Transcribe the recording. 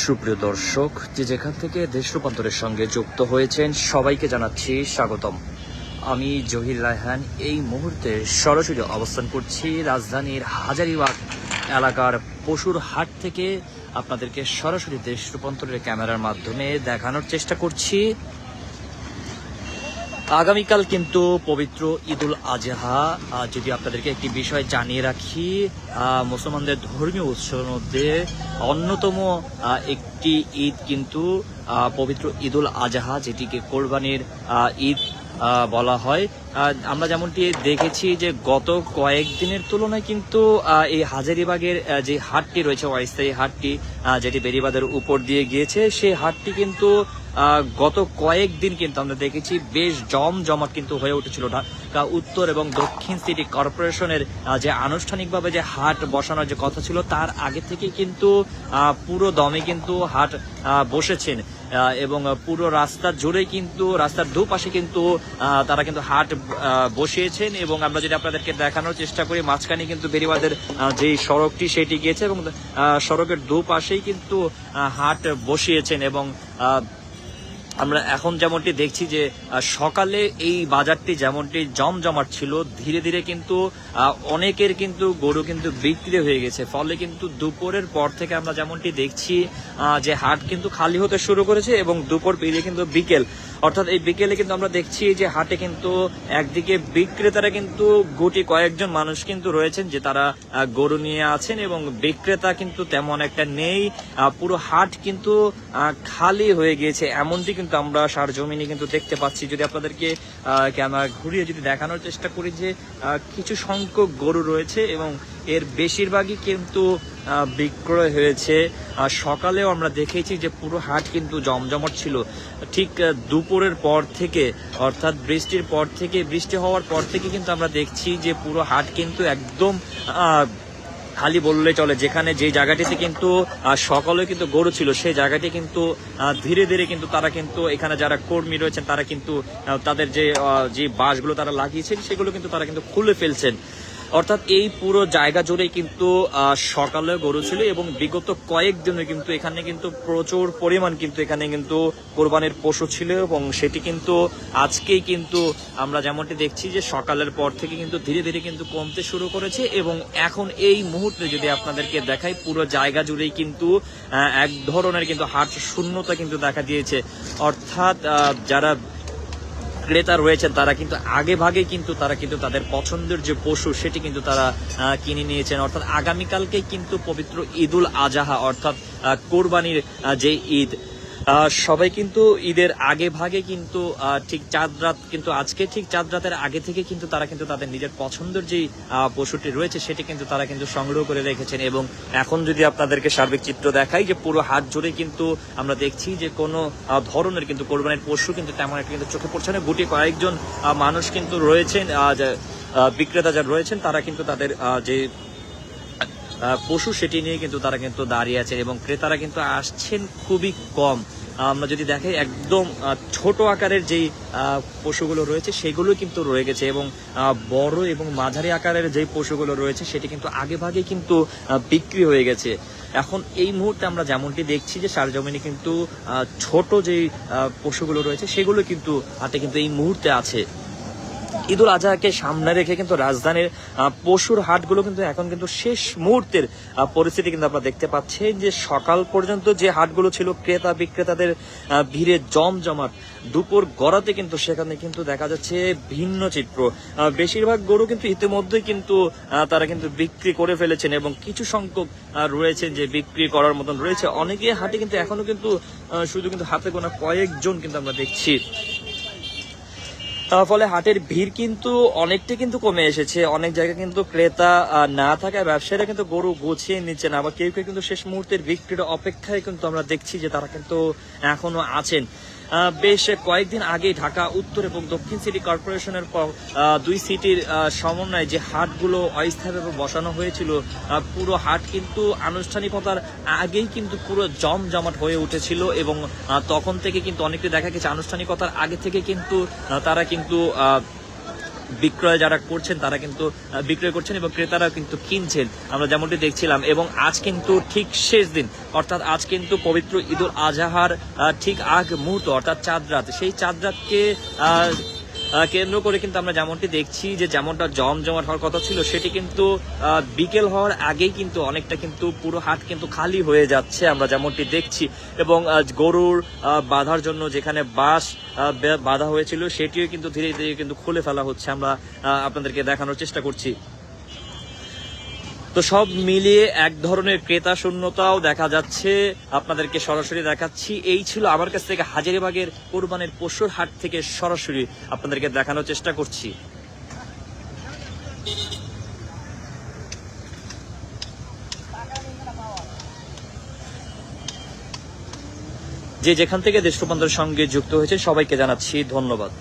সুপ্রিয় দর্শক, যে যেখান থেকে দেশ রূপান্তরের সঙ্গে যুক্ত হয়েছেন সবাইকে জানাচ্ছি স্বাগতম। আমি জহির রায়হান এই মুহূর্তে সরাসরি অবস্থান করছি রাজধানীর হাজারীবাগ এলাকার পশুর হাট থেকে। আপনাদেরকে সরাসরি দেশ রূপান্তরের ক্যামেরার মাধ্যমে দেখানোর চেষ্টা করছি। আগামীকাল কিন্তু পবিত্র ঈদুল আজহা। যদি আপনাদেরকে একটি বিষয় জানিয়ে রাখি, মুসলমানদের ধর্মীয় উৎসবের মধ্যে অন্যতম একটি ঈদ কিন্তু পবিত্র ঈদুল আজহা, যেটিকে কোরবানির ঈদ বলা হয়। আমরা যেমনটি দেখেছি যে গত কয়েকদিনের তুলনায় কিন্তু এই হাজারীবাগের যে হাটটি রয়েছে, অস্থায়ী হাটটি যেটি বেড়িবাঁধের উপর দিয়ে গিয়েছে, সেই হাটটি কিন্তু গত কয়েকদিন কিন্তু আমরা দেখেছি বেশ জমজমাট কিন্তু হয়ে উঠেছিল। ঢাকা উত্তর এবং দক্ষিণ সিটি কর্পোরেশনের যে আনুষ্ঠানিকভাবে যে হাট বসানোর যে কথা ছিল, তার আগে থেকে কিন্তু পুরো দমে কিন্তু হাট বসেছেন এবং পুরো রাস্তা জুড়ে কিন্তু রাস্তার দুপাশে কিন্তু তারা কিন্তু হাট বসিয়েছেন। এবং আমরা যদি আপনাদেরকে দেখানোর চেষ্টা করি, মাঝখানে কিন্তু বেড়িবাঁধের যে সড়কটি সেটি গিয়েছে এবং সড়কের দুপাশেই কিন্তু হাট বসিয়েছেন। এবং আমরা এখন যেমনটি দেখছি যে সকালে এই বাজারটি যেমনটি জমজমাট ছিল, ধীরে ধীরে কিন্তু অনেকের কিন্তু গরু কিন্তু বিক্রি হয়ে গেছে। ফলে কিন্তু দুপুরের পর থেকে আমরা যেমনটি দেখছি যে হাট কিন্তু খালি হতে শুরু করেছে এবং দুপুর পেরিয়ে কিন্তু বিকেল, অর্থাৎ এই বিকেলে কিন্তু আমরা দেখছি যে হাটে কিন্তু একদিকে বিক্রেতারা কিন্তু গুটি কয়েকজন মানুষ কিন্তু রয়েছেন যে তারা গরু নিয়ে আছেন এবং বিক্রেতা কিন্তু তেমন একটা নেই। পুরো হাট কিন্তু খালি হয়ে গিয়েছে, এমনটি কিন্তু আমরা সরজমিনে কিন্তু দেখতে পাচ্ছি। যদি আপনাদেরকে ক্যামেরা ঘুরিয়ে যদি দেখানোর চেষ্টা করি যে কিছু সংখ্যক গরু রয়েছে এবং এর বেশিরভাগই কিন্তু বিক্রয় হয়েছে। সকালেও আমরা দেখেছি যে পুরো হাট কিন্তু জমজমাট ছিল। ঠিক দুপুরের পর থেকে, অর্থাৎ বৃষ্টির পর থেকে, বৃষ্টি হওয়ার পর থেকে কিন্তু আমরা দেখছি যে পুরো হাট কিন্তু একদম খালি বললে চলে। যেখানে যে জায়গাটিতে কিন্তু সকালে কিন্তু গরু ছিল, সেই জায়গাটি কিন্তু ধীরে ধীরে কিন্তু তারা কিন্তু এখানে যারা কর্মী রয়েছেন তারা কিন্তু তাদের যে বাঁশগুলো তারা লাগিয়েছেন সেগুলো কিন্তু তারা কিন্তু খুলে ফেলছেন। অর্থাৎ এই পুরো জায়গা জুড়ে কিন্তু সকালে গরু ছিল এবং বিগত কয়েকদিনে কিন্তু এখানে কিন্তু প্রচুর পরিমাণ কিন্তু এখানে কিন্তু কোরবানির পশু ছিল এবং সেটি কিন্তু আজকেই কিন্তু আমরা যেমনটি দেখছি যে সকালের পর থেকে কিন্তু ধীরে ধীরে কিন্তু কমতে শুরু করেছে। এবং এখন এই মুহূর্তে যদি আপনাদেরকে দেখাই, পুরো জায়গা জুড়েই কিন্তু এক ধরনের কিন্তু হাট শূন্যতা কিন্তু দেখা দিয়েছে। অর্থাৎ যারা ক্রেতা রয়েছেন তারা কিন্তু আগে ভাগে কিন্তু তারা কিন্তু তাদের পছন্দের যে পশু সেটি কিন্তু তারা কিনে নিয়েছেন। অর্থাৎ আগামীকালকেই কিন্তু পবিত্র ঈদুল আজহা, অর্থাৎ কোরবানির যে ঈদ, সবাই কিন্তু ঈদের আগে ভাগে কিন্তু ঠিক চাঁদ রাত, কিন্তু আজকে ঠিক চাঁদ রাতের আগে থেকে কিন্তু তারা কিন্তু তাদের নিজের পছন্দের যেই পশুটি রয়েছে সেটি কিন্তু তারা কিন্তু সংগ্রহ করে রেখেছেন। এবং এখন যদি আপনাদেরকে সার্বিক চিত্র দেখাই যে পুরো হাট জুড়ে কিন্তু আমরা দেখছি যে কোনো ধরনের কিন্তু কোরবানির পশু কিন্তু তেমন একটা কিন্তু চোখে পড়ছে না। গুটি কয়েকজন মানুষ কিন্তু রয়েছেন, বিক্রেতা যারা রয়েছেন তারা কিন্তু তাদের যে পশু সেটি নিয়ে কিন্তু তারা কিন্তু দাঁড়িয়ে আছে এবং ক্রেতারা কিন্তু আসছেন খুবই কম। আমরা যদি দেখাই একদম ছোট আকারের যেই পশুগুলো রয়েছে সেগুলো কিন্তু রয়ে গেছে এবং বড় এবং মাঝারি আকারের যেই পশুগুলো রয়েছে সেটি কিন্তু আগে ভাগে কিন্তু বিক্রি হয়ে গেছে। এখন এই মুহূর্তে আমরা যেমনটি দেখছি যে সরজমিনে কিন্তু ছোট যেই পশুগুলো রয়েছে সেগুলো কিন্তু হাটে কিন্তু এই মুহূর্তে আছে। ঈদুল আজহাকে সামনে রেখে কিন্তু রাজধানীর পশুর হাটগুলো কিন্তু এখন কিন্তু শেষ মুহূর্তের পরিস্থিতি কিন্তু আমরা দেখতে পাচ্ছি যে সকাল পর্যন্ত যে হাটগুলো ছিল ক্রেতা বিক্রেতাদের ভিড়ে জমজমাট, দুপুর গড়াতে কিন্তু সেখানে কিন্তু দেখা যাচ্ছে ভিন্ন চিত্র। বেশিরভাগ গরু কিন্তু ইতিমধ্যেই কিন্তু তারা কিন্তু বিক্রি করে ফেলেছেন এবং কিছু সংখ্যক রয়েছেন যে বিক্রি করার মতন রয়েছে। অনেকে হাটে কিন্তু এখনো কিন্তু শুধু কিন্তু হাতে গোনা কয়েকজন কিন্তু আমরা দেখছি। ফলে হাটের ভিড় কিন্তু অনেকটা কিন্তু কমে এসেছে। অনেক জায়গায় কিন্তু ক্রেতা না থাকায় ব্যবসায়ীরা কিন্তু গরু গুছিয়ে নিচ্ছেন, আবার কেউ কেউ কিন্তু শেষ মুহূর্তের বিক্রির অপেক্ষায় কিন্তু আমরা দেখছি যে তারা কিন্তু এখনো আছেন। বেশ কয়েকদিন আগে ঢাকা উত্তর এবং দক্ষিণ সিটি কর্পোরেশনের দুই সিটির সমন্বয়ে যে হাটগুলো অস্থায়ীভাবে বসানো হয়েছিল, পুরো হাট কিন্তু আনুষ্ঠানিকতার আগেই কিন্তু পুরো জমজমাট হয়ে উঠেছিল এবং তখন থেকে কিন্তু অনেকটা দেখা গেছে আনুষ্ঠানিকতার আগে থেকে কিন্তু তারা কিন্তু বিক্রয় যারা করছেন তারা কিন্তু বিক্রয় করছেন এবং ক্রেতারা কিন্তু কিনছেন, আমরা যেমনটি দেখছিলাম। এবং আজ কিন্তু ঠিক শেষ দিন, অর্থাৎ আজ কিন্তু পবিত্র ঈদুল আজহার ঠিক আগ মুহূর্ত, অর্থাৎ চাঁদ রাত। সেই চাঁদ রাতকে কেন্দ্র করে কিন্তু আমরা যেমনটি দেখছি যে যেমনটা জমজমাট হওয়ার কথা ছিল, সেটি কিন্তু বিকেল হওয়ার আগেই কিন্তু অনেকটা কিন্তু পুরো হাট কিন্তু খালি হয়ে যাচ্ছে, আমরা যেমনটি দেখছি। এবং গরুর বাঁধার জন্য যেখানে বাঁশ বাঁধা হয়েছিল সেটিও কিন্তু ধীরে ধীরে কিন্তু খুলে ফেলা হচ্ছে, আমরা আপনাদেরকে দেখানোর চেষ্টা করছি। তো সব মিলিয়ে এক ধরনের ক্রেতা শূন্যতাও দেখা যাচ্ছে, আপনাদেরকে সরাসরি দেখাচ্ছি। এই ছিল আমার কাছ থেকে হাজারীবাগের কোরবানির পশুর হাট থেকে সরাসরি আপনাদেরকে দেখানোর চেষ্টা করছি। যে যেখান থেকে দেশ রূপান্তরের সঙ্গে যুক্ত হয়েছে সবাইকে জানাচ্ছি ধন্যবাদ।